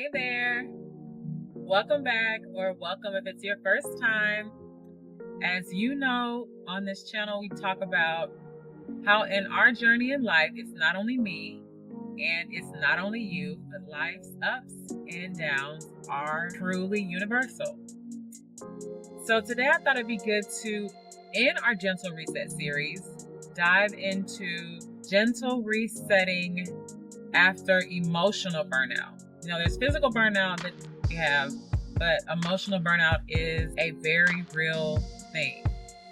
Hey there, welcome back, or welcome if it's your first time. As you know, on this channel, we talk about how in our journey in life, it's not only me and it's not only you, but life's ups and downs are truly universal. So today I thought it'd be good to, in our Gentle Reset series, dive into gentle resetting after emotional burnout. There's physical burnout that we have, but emotional burnout is a very real thing.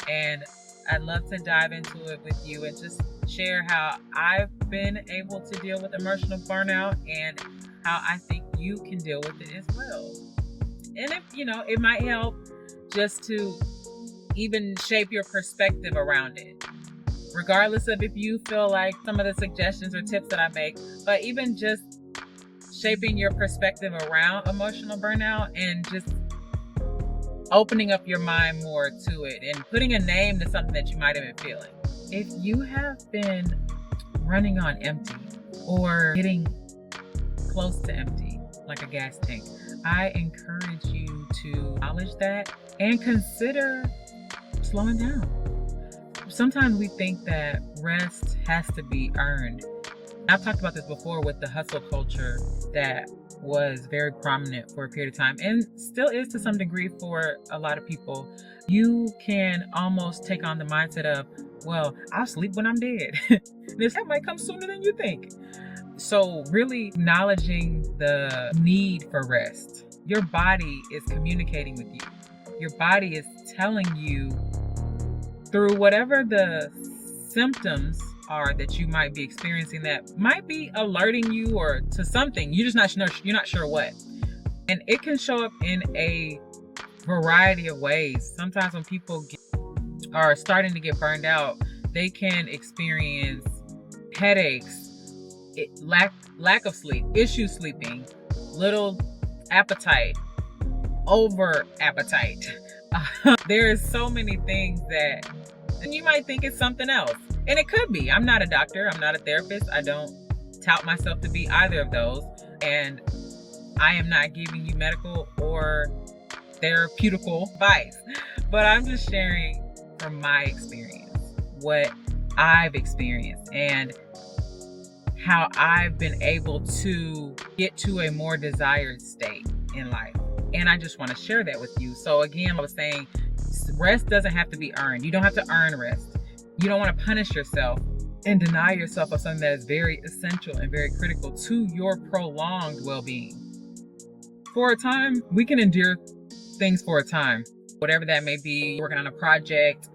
And I'd love to dive into it with you and just share how I've been able to deal with emotional burnout and how I think you can deal with it as well. And if, it might help just to even shape your perspective around it, regardless of if you feel like some of the suggestions or tips that I make, but even just shaping your perspective around emotional burnout and just opening up your mind more to it and putting a name to something that you might have been feeling. If you have been running on empty or getting close to empty, like a gas tank, I encourage you to acknowledge that and consider slowing down. Sometimes we think that rest has to be earned. I've talked about this before with the hustle culture that was very prominent for a period of time and still is to some degree for a lot of people. You can almost take on the mindset of, well, I'll sleep when I'm dead. This might come sooner than you think. So really acknowledging the need for rest. Your body is communicating with you. Your body is telling you through whatever the symptoms are that you might be experiencing that might be alerting you or to something. You're not sure what. And it can show up in a variety of ways. Sometimes when people are starting to get burned out, they can experience headaches, lack of sleep, issue sleeping, little appetite, over appetite. There's so many things that you might think it's something else. And it could be. I'm not a doctor. I'm not a therapist. I don't tout myself to be either of those. And I am not giving you medical or therapeutical advice. But I'm just sharing from my experience, what I've experienced and how I've been able to get to a more desired state in life. And I just want to share that with you. So again, I was saying, rest doesn't have to be earned. You don't have to earn rest. You don't want to punish yourself and deny yourself of something that is very essential and very critical to your prolonged well-being. For a time, we can endure things for a time, whatever that may be. You're working on a project,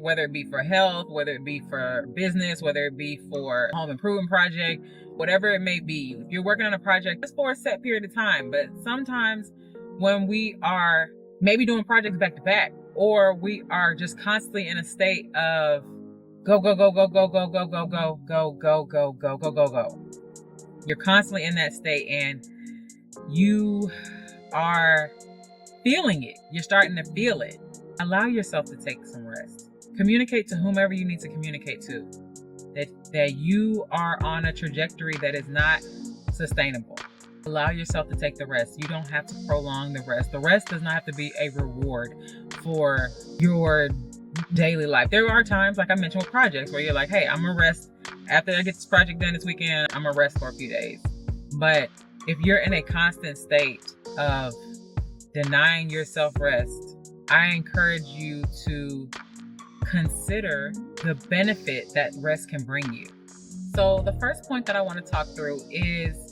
whether it be for health, whether it be for business, whether it be for a home improvement project, whatever it may be. If you're working on a project, it's for a set period of time. But sometimes when we are maybe doing projects back to back, or we are just constantly in a state of go, go, go, go, go, go, go, go, go, go, go, go, go, go, go, go. You're constantly in that state and you are feeling it. You're starting to feel it. Allow yourself to take some rest. Communicate to whomever you need to communicate to that you are on a trajectory that is not sustainable. Allow yourself to take the rest. You don't have to prolong the rest. The rest does not have to be a reward for your daily life. There are times, like I mentioned with projects, where you're like, hey, I'm gonna rest. After I get this project done this weekend, I'm gonna rest for a few days. But if you're in a constant state of denying yourself rest, I encourage you to consider the benefit that rest can bring you. So the first point that I want to talk through is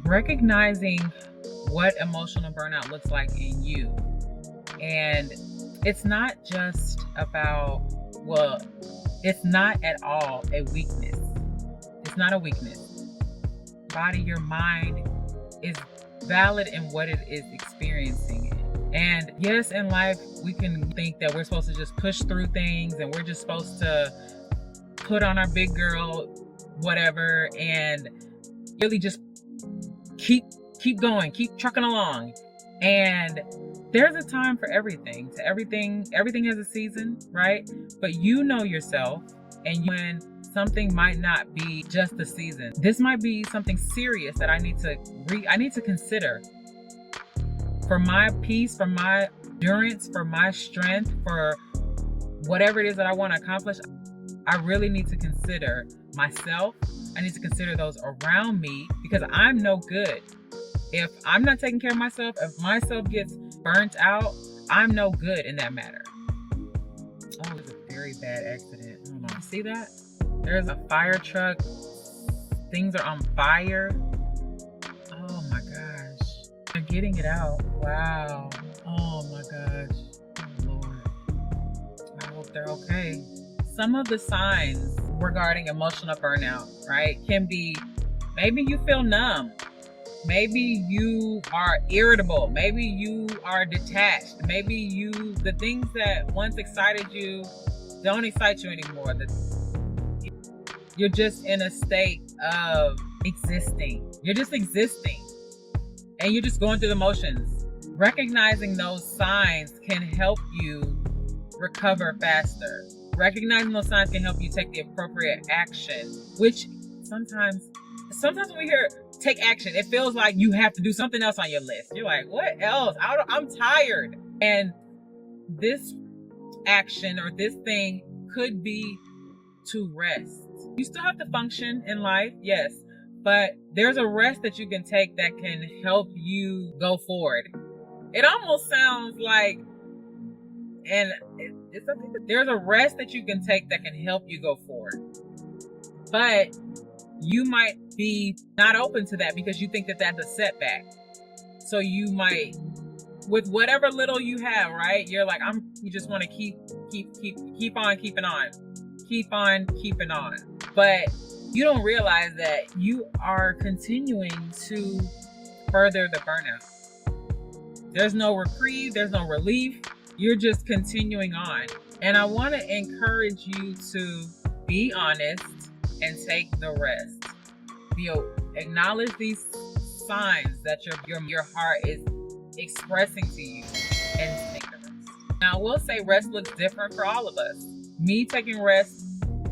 recognizing what emotional burnout looks like in you. And it's not just about, it's not at all a weakness. It's not a weakness. Body, your mind is valid in what it is experiencing. And yes, in life, we can think that we're supposed to just push through things and we're just supposed to put on our big girl whatever and really just keep going, keep trucking along. And there's a time for everything. Everything has a season, right? But you know yourself, and when something might not be just a season. This might be something serious that I need to consider for my peace, for my endurance, for my strength, for whatever it is that I want to accomplish. I really need to consider myself. I need to consider those around me, because I'm no good. If I'm not taking care of myself, if myself gets burnt out, I'm no good in that matter. Oh, it was a very bad accident. Hold on. See that? There's a fire truck. Things are on fire. Oh my gosh. They're getting it out. Wow. Oh my gosh. Oh Lord. I hope they're okay. Some of the signs regarding emotional burnout, right, can be maybe you feel numb. Maybe you are irritable. Maybe you are detached. Maybe the things that once excited you don't excite you anymore. You're just in a state of existing. You're just existing. And you're just going through the motions. Recognizing those signs can help you recover faster. Recognizing those signs can help you take the appropriate action, which sometimes when we hear take action, it feels like you have to do something else on your list. You're like, what else? I'm tired. And this action or this thing could be to rest. You still have to function in life, yes, but there's a rest that you can take that can help you go forward. It almost sounds like, and it's something that there's a rest that you can take that can help you go forward. But you might be not open to that because you think that that's a setback. So you might, with whatever little you have, right? You're like, you just want to keep on keeping on. Keep on keeping on. But you don't realize that you are continuing to further the burnout. There's no reprieve, there's no relief. You're just continuing on. And I want to encourage you to be honest and take the rest. Acknowledge these signs that your heart is expressing to you, and take the rest. Now, I will say rest looks different for all of us. Me taking rest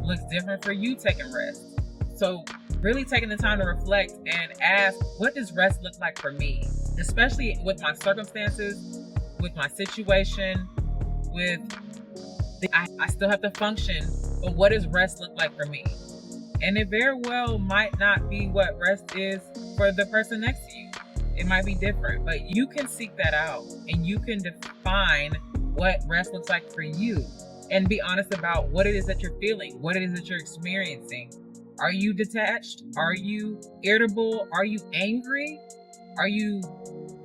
looks different for you taking rest. So really taking the time to reflect and ask, what does rest look like for me? Especially with my circumstances, with my situation, I still have to function, but what does rest look like for me? And it very well might not be what rest is for the person next to you. It might be different, but you can seek that out and you can define what rest looks like for you and be honest about what it is that you're feeling, what it is that you're experiencing. Are you detached? Are you irritable? Are you angry? Are you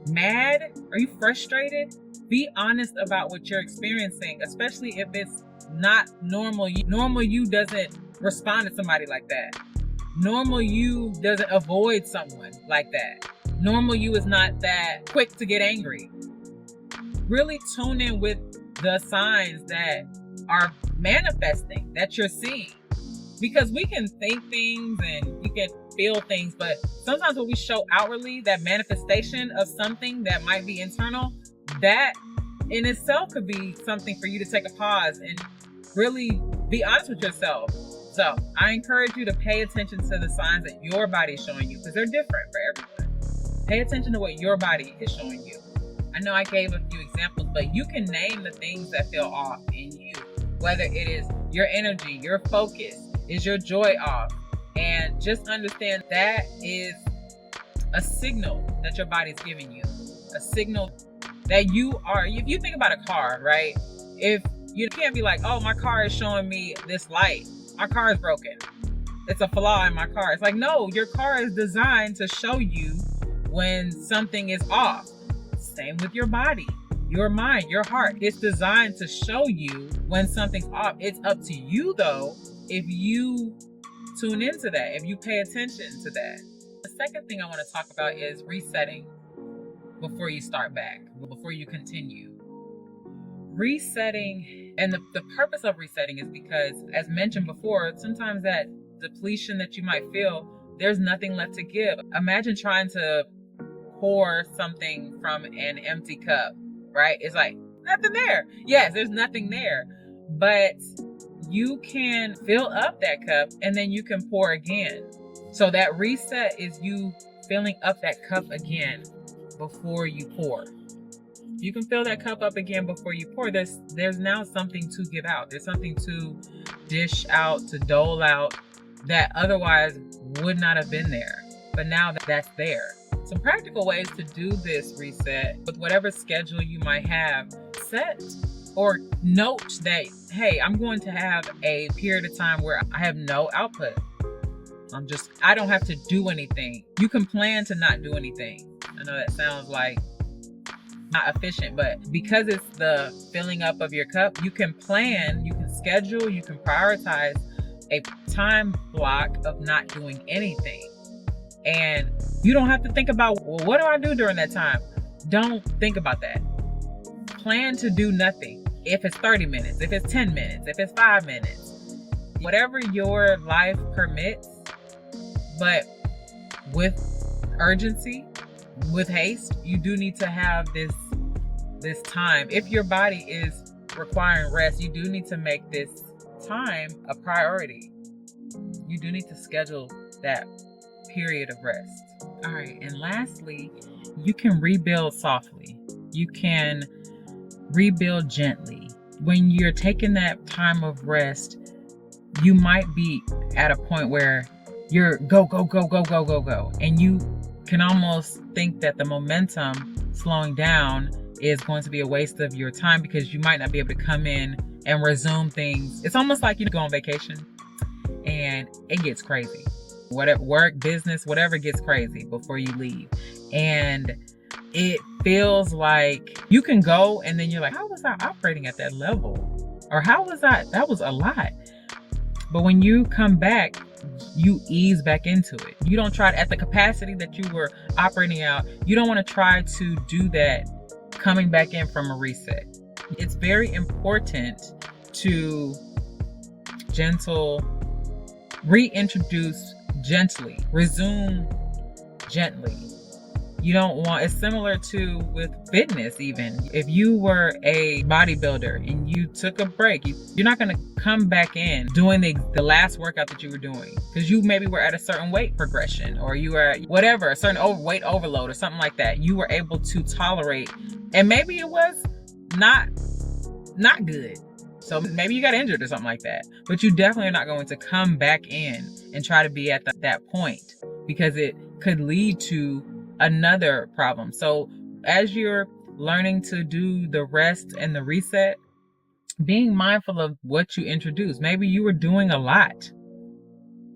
mad? Are you frustrated? Be honest about what you're experiencing, especially if it's not normal. Normal you doesn't respond to somebody like that. Normal you doesn't avoid someone like that. Normal you is not that quick to get angry. Really tune in with the signs that are manifesting, that you're seeing. Because we can think things and you can feel things, but sometimes when we show outwardly that manifestation of something that might be internal, that in itself could be something for you to take a pause and really be honest with yourself. So I encourage you to pay attention to the signs that your body is showing you, because they're different for everyone. Pay attention to what your body is showing you. I know I gave a few examples, but you can name the things that feel off in you, whether it is your energy, your focus, is your joy off? And just understand that is a signal that your body's giving you, a signal that you are, if you think about a car, right? If you can't be like, oh, my car is showing me this light, my car is broken, it's a flaw in my car. It's like, no, your car is designed to show you when something is off. Same with your body, your mind, your heart. It's designed to show you when something's off. It's up to you though, if you tune into that, if you pay attention to that. The second thing I want to talk about is resetting before you start back, before you continue. Resetting, and the purpose of resetting is because, as mentioned before, sometimes that depletion that you might feel, there's nothing left to give. Imagine trying to pour something from an empty cup, right? It's like nothing there. Yes, there's nothing there. But you can fill up that cup and then you can pour again. So that reset is you filling up that cup again before you pour. You can fill that cup up again before you pour. There's now something to give out. There's something to dish out, to dole out that otherwise would not have been there. But now that's there. Some practical ways to do this reset with whatever schedule you might have. Set or note that, hey, I'm going to have a period of time where I have no output. I don't have to do anything. You can plan to not do anything. I know that sounds like not efficient, but because it's the filling up of your cup, you can plan, you can schedule, you can prioritize a time block of not doing anything. And you don't have to think about, well, what do I do during that time? Don't think about that. Plan to do nothing. If it's 30 minutes, if it's 10 minutes, if it's 5 minutes, whatever your life permits, but with urgency, with haste, you do need to have this time. If your body is requiring rest, you do need to make this time a priority. You do need to schedule that period of rest. All right, and lastly, you can rebuild softly. You can rebuild gently. When you're taking that time of rest, you might be at a point where you're go, and you can almost think that the momentum slowing down is going to be a waste of your time because you might not be able to come in and resume things. It's almost like you go on vacation and it gets crazy. Whatever, work, business, whatever gets crazy before you leave. And it feels like you can go and then you're like, how was I operating at that level? Or that was a lot. But when you come back, you ease back into it. You don't try at the capacity that you were operating out. You don't want to try to do that coming back in from a reset. It's very important to reintroduce gently, resume gently. You don't want, it's similar to with fitness even. If you were a bodybuilder and you took a break, you're not going to come back in doing the last workout that you were doing because you maybe were at a certain weight progression or you were at whatever, a certain weight overload or something like that. You were able to tolerate, and maybe it was not good. So maybe you got injured or something like that, but you definitely are not going to come back in and try to be at that point because it could lead to another problem. So as you're learning to do the rest and the reset, being mindful of what you introduce. Maybe you were doing a lot.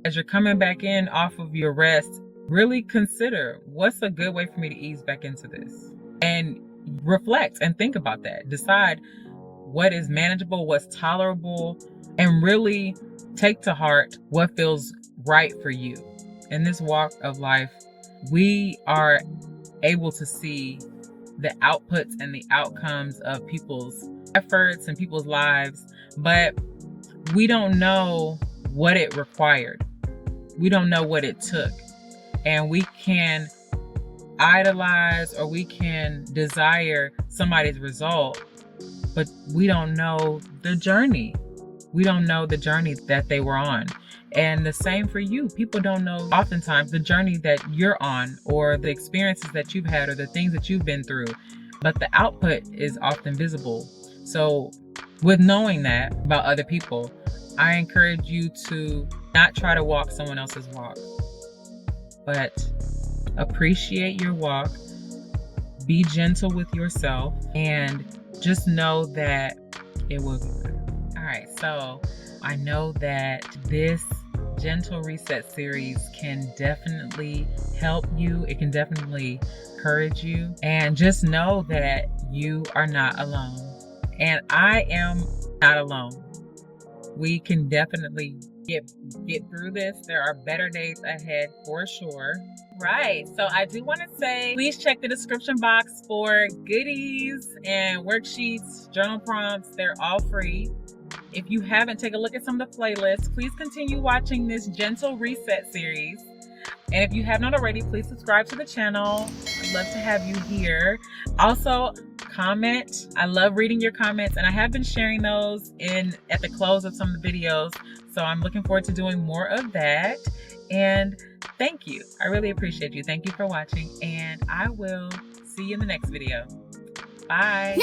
As you're coming back in off of your rest, really consider what's a good way for me to ease back into this, and reflect and think about that. Decide what is manageable, what's tolerable, and really take to heart what feels right for you. In this walk of life, we are able to see the outputs and the outcomes of people's efforts and people's lives, but we don't know what it required. We don't know what it took. And we can idolize or we can desire somebody's result, but we don't know the journey. We don't know the journey that they were on. And the same for you. People don't know oftentimes the journey that you're on or the experiences that you've had or the things that you've been through, but the output is often visible. So with knowing that about other people, I encourage you to not try to walk someone else's walk, but appreciate your walk, be gentle with yourself, and just know that it will be good. All right, so I know that this Gentle Reset series can definitely help you. It can definitely encourage you. And just know that you are not alone. And I am not alone. We can definitely get through this. There are better days ahead for sure. Right. So I do want to say, please check the description box for goodies and worksheets, journal prompts. They're all free. If you haven't, take a look at some of the playlists. Please continue watching this Gentle Reset series. And if you have not already, please subscribe to the channel. I'd love to have you here. Also, comment. I love reading your comments, and I have been sharing those at the close of some of the videos. So I'm looking forward to doing more of that. And thank you. I really appreciate you. Thank you for watching, and I will see you in the next video. Bye.